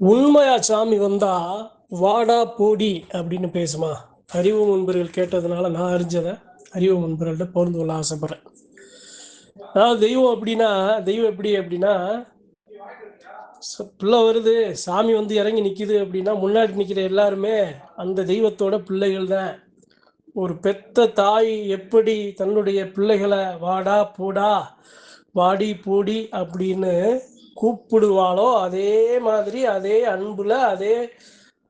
உண்மையா சாமி வந்தா வாடா போடி அப்படின்னு பேசுமா? அறிவு முன்பர்கள் கேட்டதுனால நான் அறிஞ்சதை அறிவு முன்பர்கள்ட்ட பகிர்ந்து கொள்ள ஆசைப்படுறேன். அதாவது தெய்வம் அப்படின்னா, தெய்வம் எப்படி அப்படின்னா, பிள்ளை வருது, சாமி வந்து இறங்கி நிக்குது அப்படின்னா முன்னாடி நிக்கிற எல்லாருமே அந்த தெய்வத்தோட பிள்ளைகள் தான். ஒரு பெத்த தாய் எப்படி தன்னுடைய பிள்ளைகளை வாடா போடா வாடி போடி அப்படின்னு கூப்பிடுவாளோ அதே மாதிரி அதே அன்புல அதே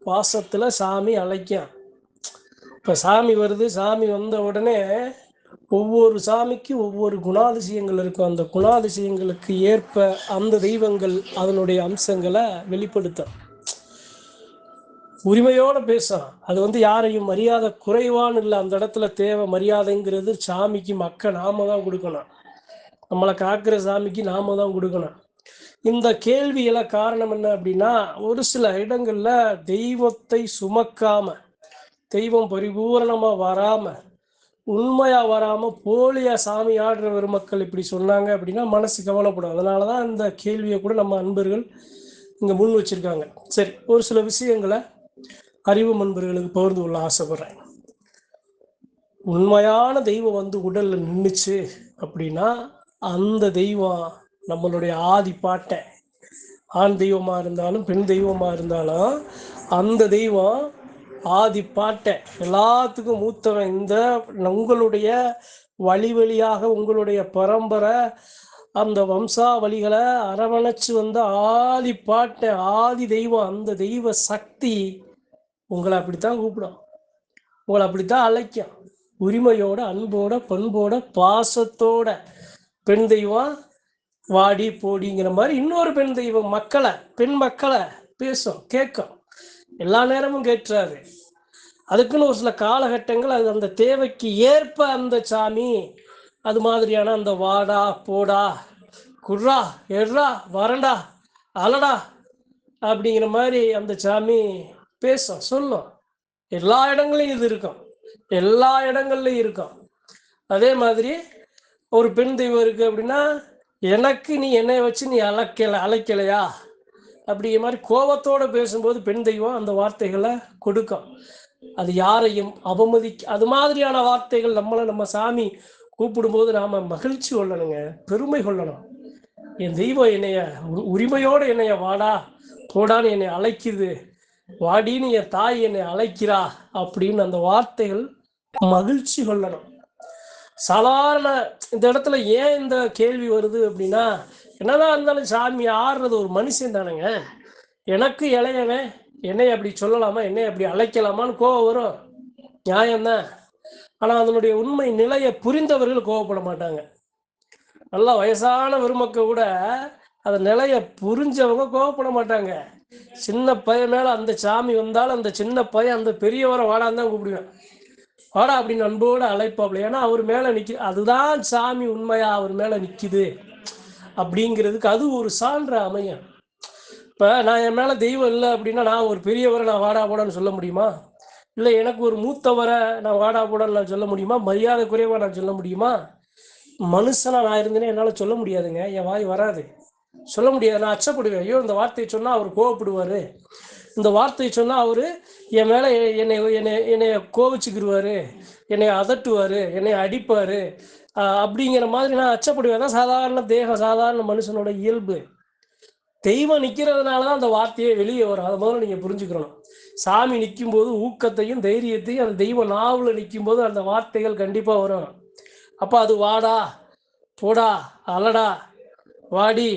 பாசத்துல சாமி அழைக்கும். இப்ப சாமி வருது, சாமி வந்த உடனே ஒவ்வொரு சாமிக்கு ஒவ்வொரு குணாதிசயங்கள் இருக்கும். அந்த குணாதிசயங்களுக்கு ஏற்ப அந்த தெய்வங்கள் அதனுடைய அம்சங்களை வெளிப்படுத்தும். உரிமையோட பேசும். அது வந்து யாரையும் மரியாதை குறைவான்னு இல்லை. அந்த இடத்துல தேவை மரியாதைங்கிறது சாமிக்கு நாம தான் கொடுக்கணும். நம்மளை காக்கிற சாமிக்கு நாம தான் கொடுக்கணும். இந்த கேள்வியில காரணம் என்ன அப்படின்னா, ஒரு சில இடங்கள்ல தெய்வத்தை சுமக்காம, தெய்வம் பரிபூரணமா வராம, உண்மையா வராம போலியா சாமி ஆடுற பெருமக்கள் இப்படி சொன்னாங்க அப்படின்னா மனசு கவலைப்படும். அதனாலதான் இந்த கேள்வியை கூட நம்ம அன்பர்கள் இங்க முன் வச்சிருக்காங்க. சரி, ஒரு சில விஷயங்களை அறிவு நண்பர்களுக்கு பகிர்ந்து கொள்ள ஆசைப்படுறேன். உண்மையான தெய்வம் வந்து உடல்ல நின்றுச்சு அப்படின்னா அந்த தெய்வம் நம்மளுடைய ஆதி பாட்டை, ஆண் தெய்வமா இருந்தாலும் பெண் தெய்வமா இருந்தாலும் அந்த தெய்வம் ஆதி பாட்டை எல்லாத்துக்கும் மூத்தவன். இந்த உங்களுடைய வழி வழியாக உங்களுடைய பரம்பரை அந்த வம்சாவளிகளை அரவணைச்சு வந்த ஆதி பாட்டை, ஆதி தெய்வம், அந்த தெய்வ சக்தி உங்களை அப்படித்தான் கூப்பிடும், உங்களை அப்படித்தான் அழைக்கும். உரிமையோட, அன்போட, பண்போட, பாசத்தோட பெண் தெய்வம் வாடி போடிங்கிற மாதிரி இன்னொரு பெண் தெய்வம் பெண் மக்களை பேசும், கேட்கும். எல்லா நேரமும் கேட்டுறாரு. அதுக்குன்னு ஒரு சில காலகட்டங்கள் அது அந்த தேவைக்கு ஏற்ப அந்த சாமி அது மாதிரியான அந்த வாடா போடா குர்ரா எர்ரா வரண்டா அலடா அப்படிங்கிற மாதிரி அந்த சாமி பேசும், சொல்லும். எல்லா இடங்களையும் இது இருக்கும், எல்லா இடங்கள்லையும் இருக்கும். அதே மாதிரி ஒரு பெண் தெய்வம் இருக்கு அப்படின்னா, எனக்கு நீ என்னை வச்சு நீ அழைக்கலையா அப்படிங்கிற மாதிரி கோபத்தோட பேசும்போது பெண் தெய்வம் அந்த வார்த்தைகளை கொடுக்கும். அது யாரையும் அது மாதிரியான வார்த்தைகள் நம்ம சாமி கூப்பிடும்போது நாம மகிழ்ச்சி கொள்ளணுங்க, பெருமை கொள்ளணும். என் தெய்வம் என்னைய உரிமையோட என்னைய வாடா போடான்னு என்னை அழைக்குது, வாடின்னு என் தாய் என்னை அழைக்கிறா அப்படின்னு அந்த வார்த்தைகள் மகிழ்ச்சி கொள்ளணும். சாதாரண இந்த இடத்துல ஏன் இந்த கேள்வி வருது அப்படின்னா, என்னதான் இருந்தாலும் சாமி ஆடுறது ஒரு மனுஷன் தானுங்க. எனக்கு இளையவன் என்னை அப்படி சொல்லலாமா, என்னை அப்படி அழைக்கலாமான்னு கோவம் வரும், நியாயம்தான். ஆனா அதனுடைய உண்மை நிலையை புரிந்தவர்கள் கோவப்பட மாட்டாங்க. நல்லா வயசான பெருமக்கள் கூட அந்த நிலையை புரிஞ்சவங்க கோவப்பட மாட்டாங்க. சின்ன பையன் மேல அந்த சாமி வந்தாலும் அந்த சின்ன பையன் அந்த பெரியவரை வாடான்னு தான் கூப்பிடுவேன். வாடா அப்படின்னு அன்போடு அழைப்பாப்ல. ஏன்னா அவர் மேல அதுதான் சாமி உண்மையா அவர் மேல நிக்குது அப்படிங்கிறதுக்கு அது ஒரு சான்று அமையும். இப்ப நான் என் மேல தெய்வம் இல்லை அப்படின்னா நான் ஒரு பெரியவரை நான் வாடா போடான்னு சொல்ல முடியுமா? இல்லை எனக்கு ஒரு மூத்தவரை நான் வாடா போடான்னு நான் சொல்ல முடியுமா? மரியாதை குறைவா நான் சொல்ல முடியுமா? மனுஷனா நான் இருந்தேனே என்னால சொல்ல முடியாதுங்க, என் வாய் வராது, சொல்ல முடியாது. நான் அச்சப்படுவேன். ஐயோ இந்த வார்த்தையை சொன்னா அவர் கோவப்படுவாரு, இந்த வார்த்தையை சொன்னா அவரு என் மேல என்னைய கோவிச்சுக்கிடுவாரு, என்னை அதட்டுவாரு, என்னை அடிப்பாரு அப்படிங்கிற மாதிரி நான் அச்சப்படுவேன். தான் சாதாரண தேகம், சாதாரண மனுஷனோட இயல்பு. தெய்வம் நிக்கிறதுனாலதான் அந்த வார்த்தையே வெளியே வரும். அதை முதல்ல நீங்க புரிஞ்சுக்கணும். சாமி நிற்கும் போது ஊக்கத்தையும் தைரியத்தையும் அந்த தெய்வ நாவல நிற்கும் போது அந்த வார்த்தைகள் கண்டிப்பா வரும். அப்ப அது வாடா போடா அலடா வாடி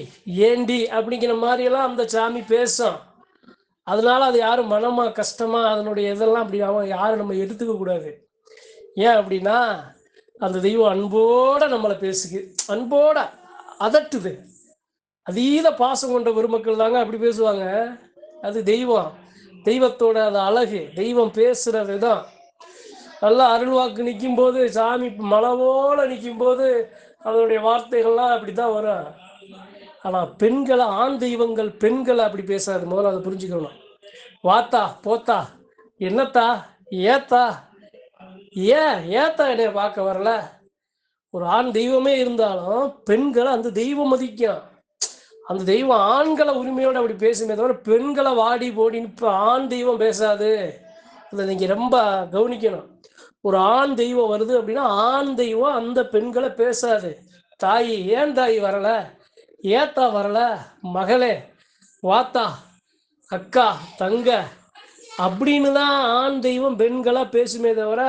ஏண்டி அப்படிங்கிற மாதிரி எல்லாம் அந்த சாமி பேசும். அதனால அது யாரும் மனமா கஷ்டமா அதனுடைய இதெல்லாம் அப்படி யாரும் நம்ம எடுத்துக்க கூடாது. ஏன் அப்படின்னா அந்த தெய்வம் அன்போட நம்மளை பேசுது, அன்போட அதட்டுது. அதீத பாசம் கொண்ட பெருமக்கள் தாங்க அப்படி பேசுவாங்க. அது தெய்வம், தெய்வத்தோட அது அழகு. தெய்வம் பேசுற விதம் நல்லா அருள்வாக்கு நிற்கும் போது, சாமி மனவோட நிற்கும் போது அதனுடைய வார்த்தைகள்லாம் அப்படித்தான் வரும். ஆனா பெண்களை, ஆண் தெய்வங்கள் பெண்களை அப்படி பேசாது. முதல்ல அதை புரிஞ்சுக்கணும். வாத்தா போத்தா என்னத்தா ஏத்தா ஏத்தா என்னைய பார்க்க வரல. ஒரு ஆண் தெய்வமே இருந்தாலும் பெண்களை அந்த தெய்வம் மதிக்கும். அந்த தெய்வம் ஆண்களை உரிமையோடு அப்படி பேசுமே தவிர பெண்களை வாடி போடின்னு இப்போ ஆண் தெய்வம் பேசாது. அதை நீங்கள் ரொம்ப கவனிக்கணும். ஒரு ஆண் தெய்வம் வருது அப்படின்னா ஆண் தெய்வம் அந்த பெண்களை பேசாது. தாயி, ஏன் தாயி வரல, ஏத்தா வரல, மகளே வாத்தா, அக்கா, தங்க அப்படின்னு தான் ஆண் தெய்வம் பெண்களா பேசுமே தவிர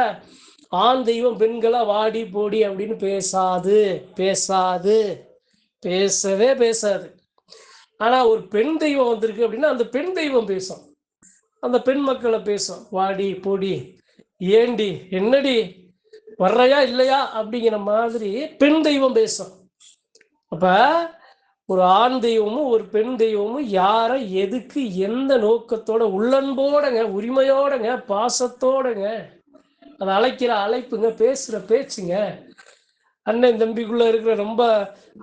ஆண் தெய்வம் பெண்களா வாடி போடி அப்படின்னு பேசாது. பேசாது, பேசவே பேசாது. ஆனா ஒரு பெண் தெய்வம் வந்திருக்கு அப்படின்னா அந்த பெண் தெய்வம் பேசும். அந்த பெண் மக்களை பேசும். வாடி போடி, ஏண்டி, என்னடி, வர்றையா இல்லையா அப்படிங்கிற மாதிரி பெண் தெய்வம் பேசும். அப்ப ஒரு ஆண் தெய்வமும் ஒரு பெண் தெய்வமும் யாரை எதுக்கு எந்த நோக்கத்தோட உள்ளன்போடங்க, உரிமையோடங்க, பாசத்தோடங்க அதை அழைக்கிற அழைப்புங்க, பேசுற பேச்சுங்க. அண்ணன் தம்பிக்குள்ள இருக்கிற ரொம்ப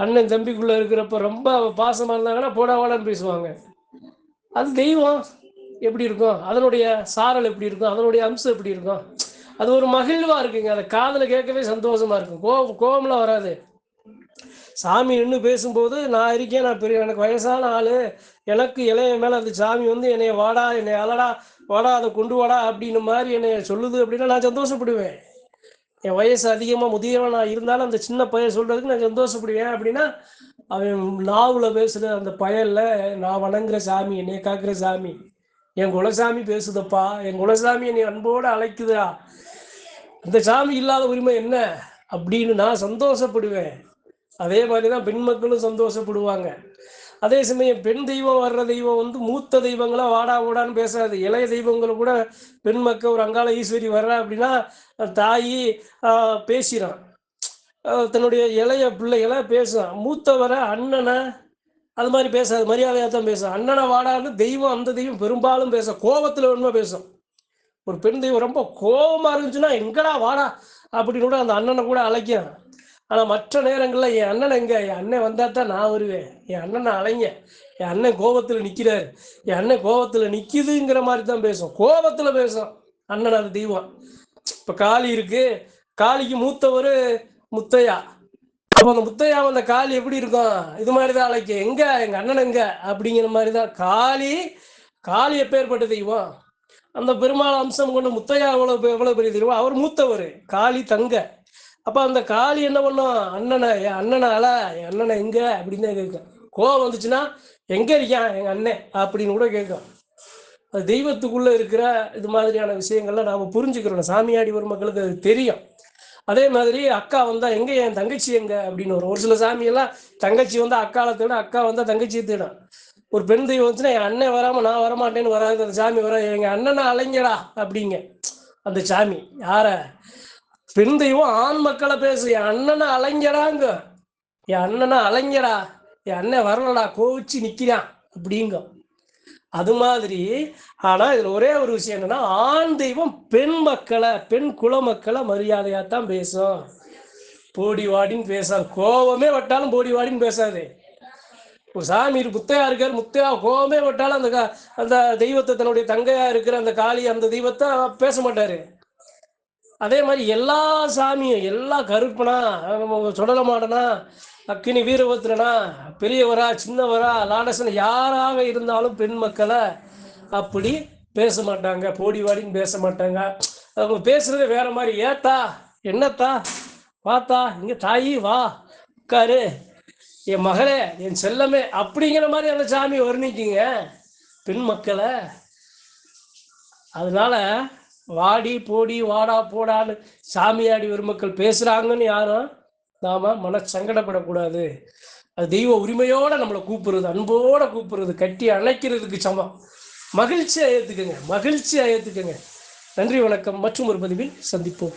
அண்ணன் தம்பிக்குள்ள இருக்கிறப்ப ரொம்ப பாசமா இருந்தாங்கன்னா போடாவாடான்னு பேசுவாங்க. அது தெய்வம் எப்படி இருக்கும், அதனுடைய சாரல் எப்படி இருக்கும், அதனுடைய அம்சம் எப்படி இருக்கும், அது ஒரு மகிழ்வா இருக்குங்க. அதை காதுல கேட்கவே சந்தோஷமா இருக்கும். கோபம்லாம் வராது. சாமி நின்று பேசும்போது நான் இருக்கேன், நான் பெரிய, எனக்கு வயசான ஆளு, எனக்கு இளைய மேல அந்த சாமி வந்து என்னை வாடா, என்னை அலடா, வாடா, அதை கொண்டு வாடா அப்படின்னு மாதிரி என்னை சொல்லுது அப்படின்னா நான் சந்தோஷப்படுவேன். என் வயசு அதிகமாக முதியவன் நான் இருந்தாலும் அந்த சின்ன பையன் சொல்றதுக்கு நான் சந்தோஷப்படுவேன். அப்படின்னா அவன் நாவுல பேசுகிற அந்த பயல்ல நான் வணங்குற சாமி, என்னை காக்குற சாமி, என் குலசாமி பேசுதப்பா, என் குலசாமி என்னை அன்போடு அழைக்குதா, இந்த சாமி இல்லாத உரிமை என்ன அப்படின்னு நான் சந்தோஷப்படுவேன். அதே மாதிரி தான் பெண் மக்களும் சந்தோஷப்படுவாங்க. அதே சமயம் பெண் தெய்வம் வர்ற தெய்வம் வந்து மூத்த தெய்வங்களா வாடா ஓடான்னு பேசாது. இளைய தெய்வங்களை கூட பெண் மக்கள் ஒரு அங்காள ஈஸ்வரி வர்றா அப்படின்னா தாயி பேசிறான், தன்னுடைய இளைய பிள்ளைகளை பேசும். மூத்தவரை அண்ணனை அது மாதிரி பேசாது, மரியாதையாக தான் பேசும். அண்ணனை வாடான்னு தெய்வம், அந்த தெய்வம் பெரும்பாலும் பேச கோபத்தில் உண்மை பேசும். ஒரு பெண் தெய்வம் ரொம்ப கோபமாக இருந்துச்சுன்னா எங்கடா வாடா அப்படின்னு கூட அந்த அண்ணனை கூட அழைக்கும். ஆனால் மற்ற நேரங்களில் என் அண்ணன் எங்கே, என் அண்ணன் வந்தால் தான் நான் வருவேன், என் அண்ணனை அலைங்க, என் அண்ணன் கோபத்தில் நிற்கிறார், என் அண்ணன் கோபத்தில் நிற்கிதுங்கிற மாதிரி தான் பேசும். கோபத்தில் பேசும் அண்ணன் அது தெய்வம். இப்போ காளி இருக்கு, காளிக்கு மூத்தவர் முத்தையா. அப்போ அந்த முத்தையா அந்த காளி எப்படி இருக்கும், இது மாதிரி தான் அழைக்க, எங்க எங்கள் அண்ணன் எங்க அப்படிங்கிற மாதிரி தான் காளி. காளி எப்பேற்பட்ட தெய்வம், அந்த பெருமாள் அம்சம் கொண்ட முத்தையா எவ்வளோ பெரிய தெய்வம், அவர் மூத்தவர், காளி தங்க. அப்போ அந்த காளி என்ன பண்ணும், அண்ணனை, என் அண்ணனை அல, என் அண்ணனை எங்க அப்படின்னு தான் கேட்கும். கோவம் வந்துச்சுன்னா எங்கே இருக்கான் எங்கள் அண்ணன் அப்படின்னு கூட கேட்கும். அது தெய்வத்துக்குள்ளே இருக்கிற இது மாதிரியான விஷயங்கள்லாம் நாம் புரிஞ்சுக்கிறோம். சாமியாடி ஒரு மக்களுக்கு அது தெரியும். அதே மாதிரி அக்கா வந்தால் எங்கே, என் தங்கச்சி எங்கே அப்படின்னு வரும். ஒரு சில சாமியெல்லாம் தங்கச்சி வந்தால் அக்காவை தேடும், அக்கா வந்தால் தங்கச்சியை தேடும். ஒரு பெண் தெய்வம் வந்துச்சுன்னா என் அண்ணன் வராமல் நான் வரமாட்டேன்னு வராது, அந்த சாமி வர, எங்கள் அண்ணனை அலைங்கடா அப்படிங்க அந்த சாமி. யார, பெண் தெய்வம் ஆண் மக்களை பேசு, என் அண்ணனை அலைங்கடாங்க, என் அண்ணனை அலைங்கடா, என் அண்ணன் வரலடா கோவிச்சு நிற்கிறான் அப்படிங்க. அது மாதிரி. ஆனால் இதில் ஒரே ஒரு விஷயம் என்னன்னா, ஆண் தெய்வம் பெண் மக்களை, பெண் குல மக்களை மரியாதையாக தான் பேசும். போடி வாடின்னு பேசாது. கோபமே வட்டாலும் போடி வாடின்னு பேசாது. ஒரு சாமி முத்தையா இருக்கார், முத்தையா கோபமே வட்டாலும் அந்த தெய்வத்தை, தன்னுடைய தங்கையா இருக்கிற அந்த காளி, அந்த தெய்வத்தை பேச மாட்டாரு. அதே மாதிரி எல்லா சாமியும், எல்லா கருப்பனா, சுடல மாடனா, அக்கினி வீரபத்ரனா, பெரியவரா சின்னவரா லாடசன் யாராக இருந்தாலும் பெண் மக்களை அப்படி பேச மாட்டாங்க, போடி வாடின்னு பேச மாட்டாங்க. அவங்க பேசுறதே வேற மாதிரி. ஏத்தா, என்னத்தா, வாத்தா, இங்க தாயி வா உட்காரு, என் மகளே, என் செல்லமே அப்படிங்கிற மாதிரி அந்த சாமி வர்ணிக்குங்க பெண் மக்களை. அதனால வாடி போடி வாடா போடான்னு சாமியாடி ஒரு மக்கள் பேசுறாங்கன்னு யாரும் நாம மன சங்கடப்படக்கூடாது. அது தெய்வ உரிமையோட நம்மளை கூப்பிடுறது, அன்போட கூப்பிடுறது, கட்டி அணைக்கிறதுக்கு சமம். மகிழ்ச்சியா ஏத்துக்குங்க, மகிழ்ச்சியா ஏத்துக்குங்க. நன்றி, வணக்கம். மற்றும் ஒரு பதிவில் சந்திப்போம்.